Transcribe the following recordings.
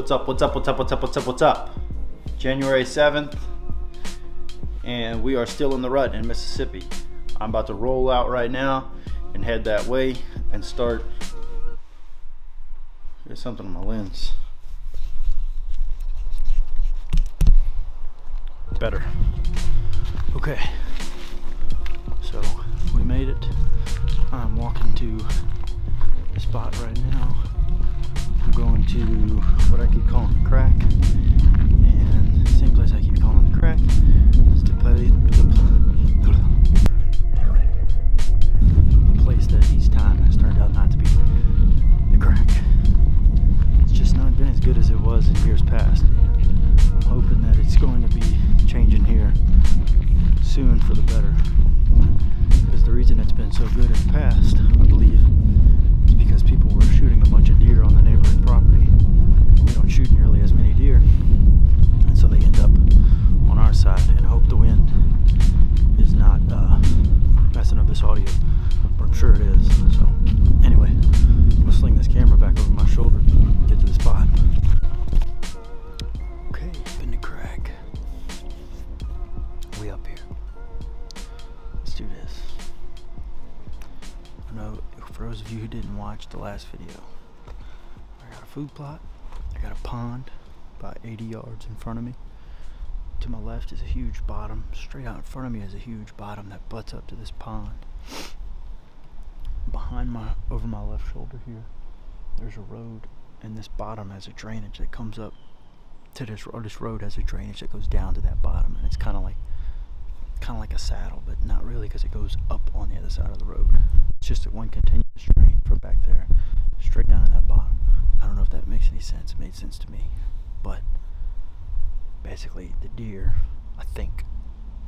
What's up, what's up, what's up, what's up, what's up, what's up? January 7th, and we are still in the rut in Mississippi. I'm about to roll out right now and head that way and start. There's something on my lens. Better. Okay, so we made it. I'm walking to the spot right now. I'm going to what I keep calling the crack, and the same place I keep calling the crack is the place that each time has turned out not to be the crack. It's just not been as good as it was in years past. I'm hoping that it's going to be changing here soon for the better, because the reason it's been so good in the past, I believe, is because people were shooting a bunch of deer on the neighboring property. We don't shoot nearly as many deer, and so they end up on our side. And I hope the wind is not messing up this audio, but I'm sure it is. So anyway, I'm gonna sling this camera back over my shoulder and get to the spot. Okay, in the crack. We up here. Let's do this. I know for those of you who didn't watch the last video, I got a food plot. I got a pond about 80 yards in front of me. To my left is a huge bottom. Straight out in front of me is a huge bottom that butts up to this pond. Over my left shoulder here, there's a road, and this bottom has a drainage that comes up to this road. This road has a drainage that goes down to that bottom, and it's kind of like a saddle, but not really, because it goes up on the other side of the road. It's just one continuous drain from back there straight down to that bottom. I don't know if that makes any sense. It made sense to me, but basically the deer, I think,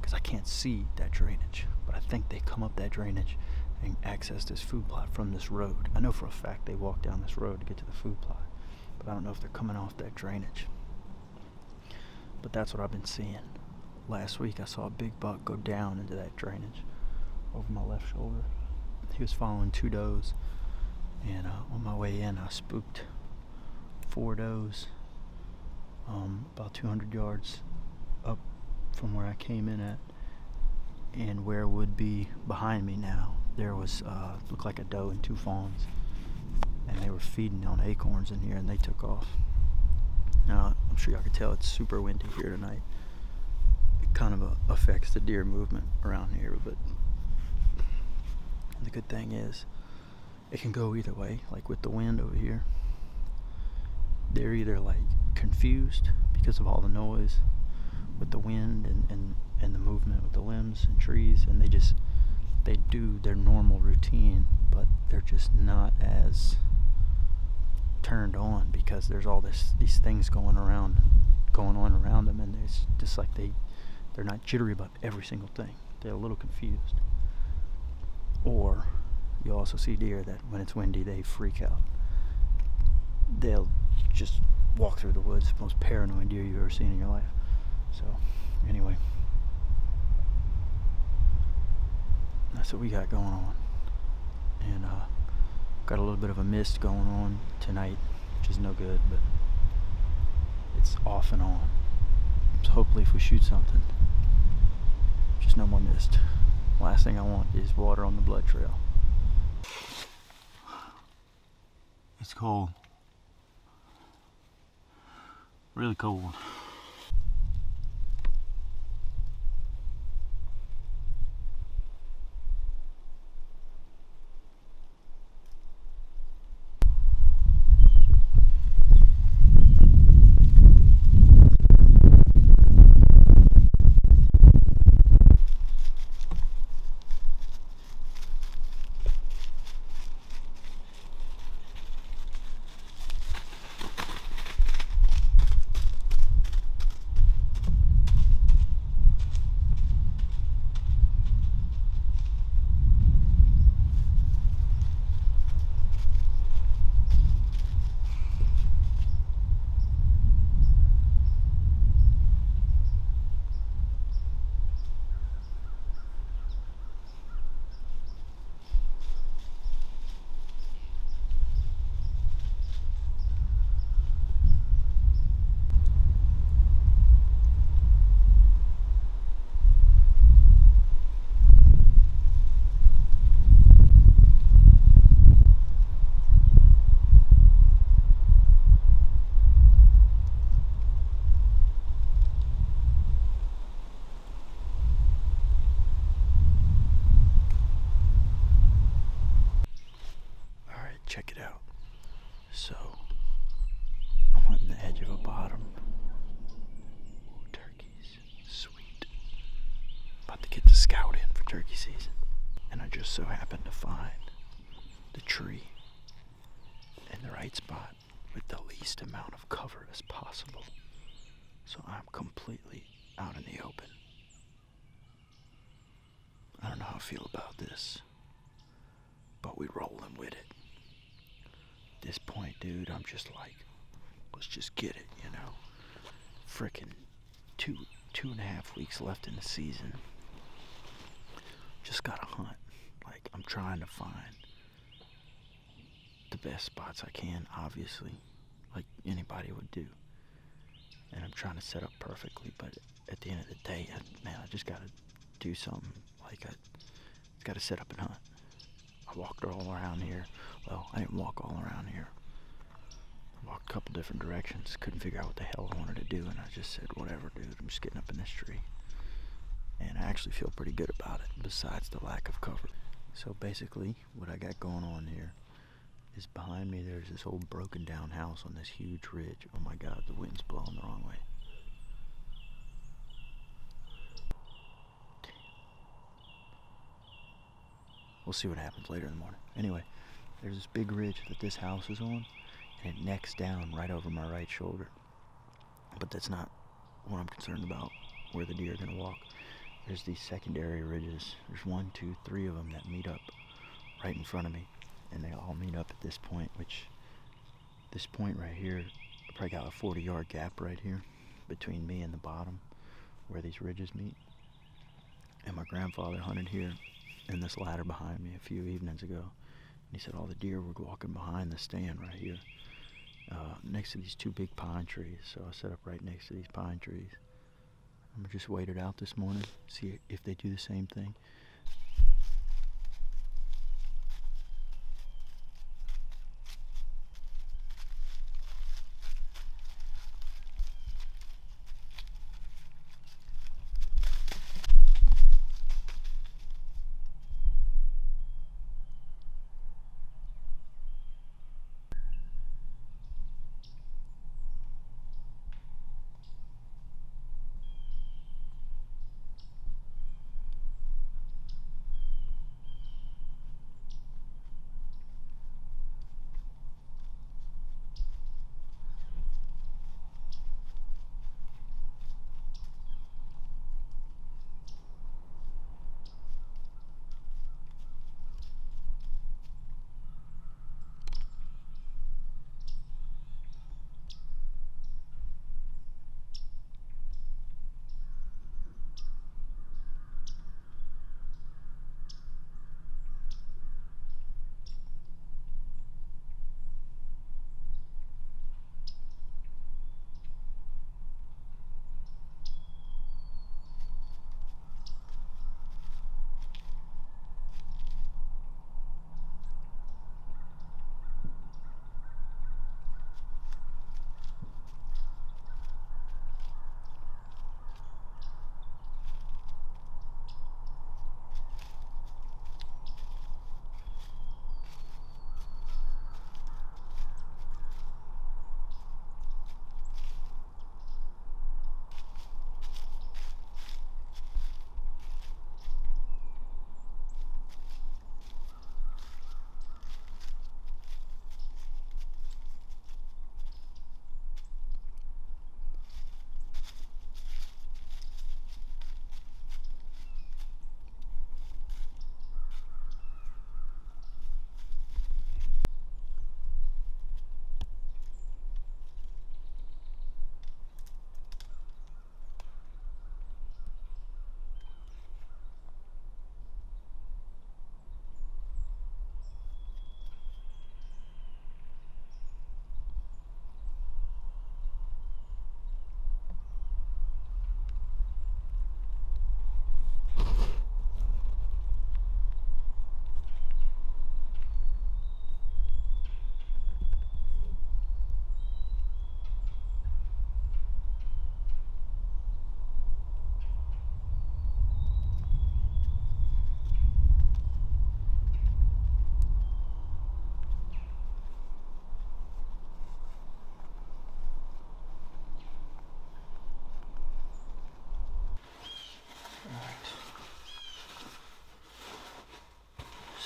because I can't see that drainage, but I think they come up that drainage and access this food plot from this road. I know for a fact they walk down this road to get to the food plot, but I don't know if they're coming off that drainage. But that's what I've been seeing. Last week I saw a big buck go down into that drainage over my left shoulder. He was following 2 does, and on my way in I spooked 4 does about 200 yards up from where I came in at, and where would be behind me now there was looked like a doe and 2 fawns, and they were feeding on acorns in here, and they took off. Now I'm sure y'all can tell it's super windy here tonight. It kind of affects the deer movement around here, but the good thing is it can go either way. Like with the wind over here, they're either like confused because of all the noise with the wind and the movement with the limbs and trees, and they do their normal routine, but they're just not as turned on because there's all these things going on around them, and it's just like they're not jittery about every single thing. They're a little confused. Or you also see deer that when it's windy they freak out. They'll just walk through the woods. Most paranoid deer you've ever seen in your life. So anyway, that's what we got going on. And got a little bit of a mist going on tonight, which is no good, but it's off and on. So hopefully if we shoot something, just no more mist. Last thing I want is water on the blood trail. It's cold. Really cold. check it out. So, I'm hunting the edge of a bottom. Ooh, turkeys. Sweet. About to get the scout in for turkey season. And I just so happened to find the tree in the right spot with the least amount of cover as possible. So I'm completely out in the open. I don't know how I feel about this, but we rolling with it. At this point, dude, I'm just like, let's just get it, you know. Frickin' two and a half weeks left in the season. Just gotta hunt. Like, I'm trying to find the best spots I can, obviously, like anybody would do. And I'm trying to set up perfectly, but at the end of the day, I just gotta do something. Like, I gotta set up and hunt. I walked all around here. Well, I didn't walk all around here. I walked a couple different directions. Couldn't figure out what the hell I wanted to do, and I just said, whatever, dude, I'm just getting up in this tree. And I actually feel pretty good about it, besides the lack of cover. So basically, what I got going on here is behind me there's this old broken down house on this huge ridge. Oh my god, the wind's blowing the wrong way. Damn. We'll see what happens later in the morning. Anyway, there's this big ridge that this house is on, and it necks down right over my right shoulder. But that's not what I'm concerned about, where the deer are gonna walk. There's these secondary ridges. There's 1, 2, 3 of them that meet up right in front of me. And they all meet up at this point, which, this point right here, I probably got a 40-yard gap right here between me and the bottom where these ridges meet. And my grandfather hunted here in this ladder behind me a few evenings ago. And he said all the deer were walking behind the stand right here, next to these 2 big pine trees. So I set up right next to these pine trees. I'm gonna just wait it out this morning, see if they do the same thing.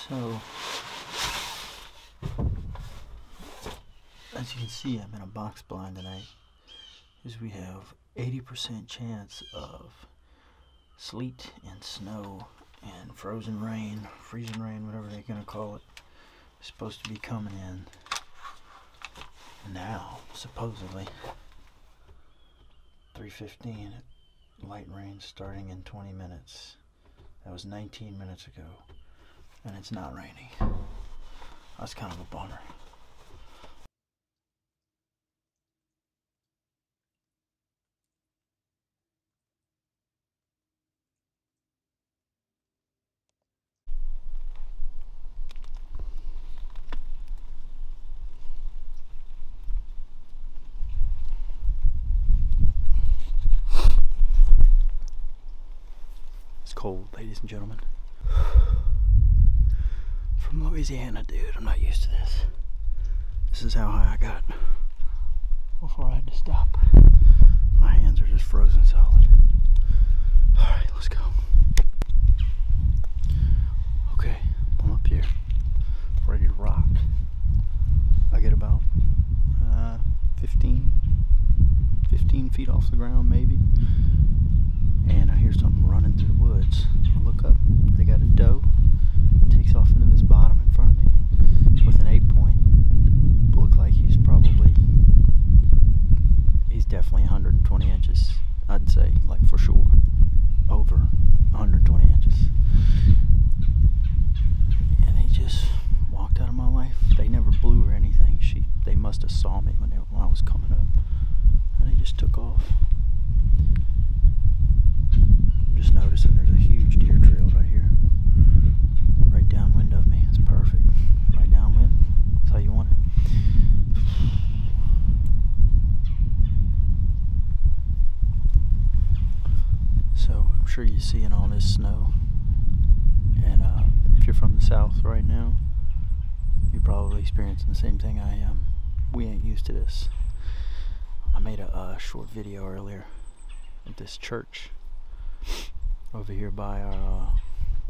So, as you can see, I'm in a box blind tonight, because we have 80% chance of sleet and snow and frozen rain, freezing rain, whatever they're gonna call it, is supposed to be coming in now, supposedly. 3:15, light rain starting in 20 minutes. That was 19 minutes ago, and it's not raining. That's kind of a bummer. It's cold, ladies and gentlemen. From Louisiana, dude, I'm not used to this. This is how high I got before I had to stop. My hands are just frozen solid. Alright, let's go. Okay, I'm up here, ready to rock. I get about 15 feet off the ground, maybe. And I hear something running through the woods. I look up, they got a doe. Takes off into this bottom in front of me with an 8-point. Look like he's definitely 120 inches. I'd say, like, for sure, over 120 inches. And he just walked out of my life. They never blew or anything. They must have saw me when I was coming up, and they just took off. I'm just noticing there's a huge deer trail right here, right downwind of me. It's perfect. Right downwind. That's how you want it. So I'm sure you're seeing all this snow, and if you're from the south right now, you're probably experiencing the same thing I am. We ain't used to this. I made a short video earlier at this church over here by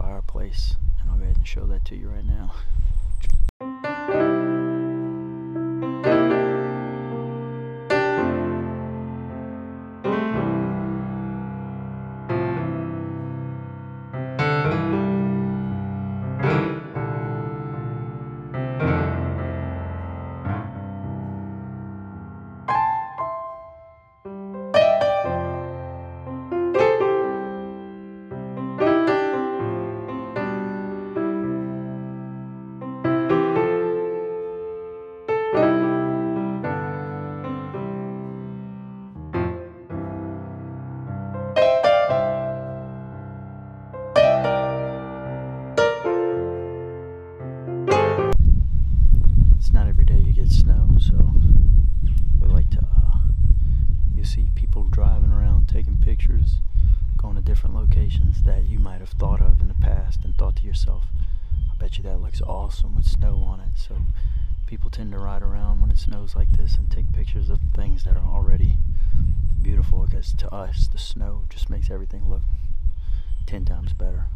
our place, and I'll go ahead and show that to you right now. Not every day you get snow, so we like to you see people driving around taking pictures, going to different locations that you might have thought of in the past and thought to yourself, I bet you that looks awesome with snow on it. So people tend to ride around when it snows like this and take pictures of things that are already beautiful, because to us the snow just makes everything look 10 times better.